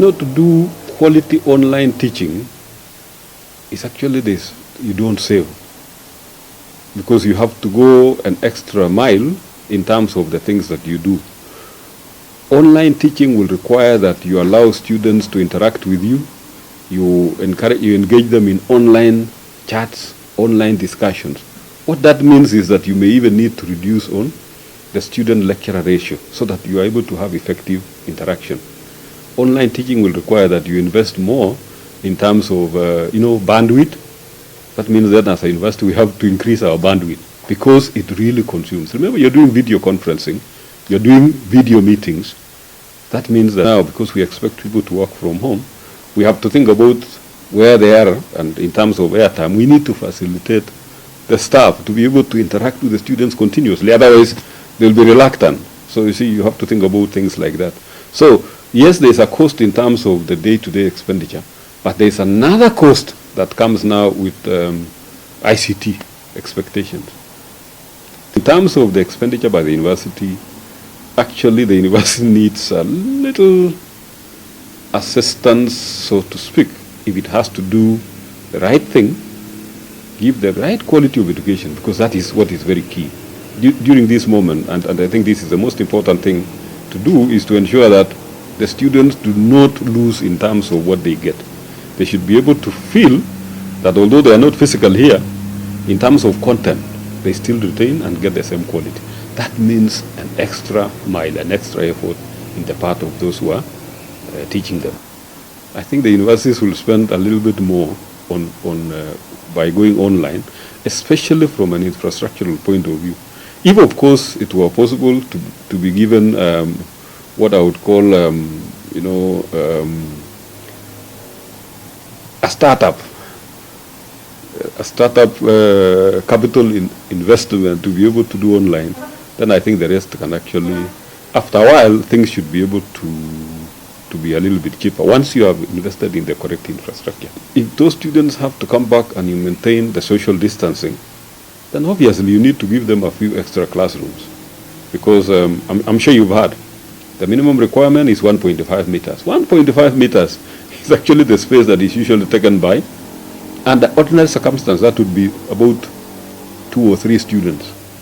to do quality online teaching is actually this: you don't save, because you have to go an extra mile in terms of the things that you do. Online teaching will require that you allow students to interact with you. You engage them in online chats, online discussions. What that means is that you may even need to reduce on the student-lecturer ratio so that you are able to have effective interaction. Online teaching will require that you invest more in terms of, bandwidth. That means that as a university, we have to increase our bandwidth because it really consumes. Remember, you're doing video conferencing, you're doing video meetings. That means that now, because we expect people to work from home, we have to think about where they are, and in terms of airtime, we need to facilitate the staff to be able to interact with the students continuously. Otherwise, they'll be reluctant. So you see, you have to think about things like that. So yes, there's a cost in terms of the day-to-day expenditure, but there's another cost that comes now with ICT expectations. In terms of the expenditure by the university, actually the university needs a little assistance, so to speak, if it has to do the right thing, give the right quality of education, because that is what is very key. During this moment, and I think this is the most important thing to do, is to ensure that the students do not lose in terms of what they get. They should be able to feel that although they are not physical here, in terms of content, they still retain and get the same quality. That means an extra mile, an extra effort in the part of those who are teaching them. I think the universities will spend a little bit more by going online, especially from an infrastructural point of view. If, of course, it were possible to be given what I would call, a startup capital investment to be able to do online, then I think the rest can actually, after a while, things should be able to be a little bit cheaper once you have invested in the correct infrastructure. If those students have to come back and you maintain the social distancing, then obviously you need to give them a few extra classrooms, because I'm sure you've heard the minimum requirement is 1.5 meters. 1.5 meters is actually the space that is usually taken by, and the ordinary circumstance that would be about 2 or 3 students.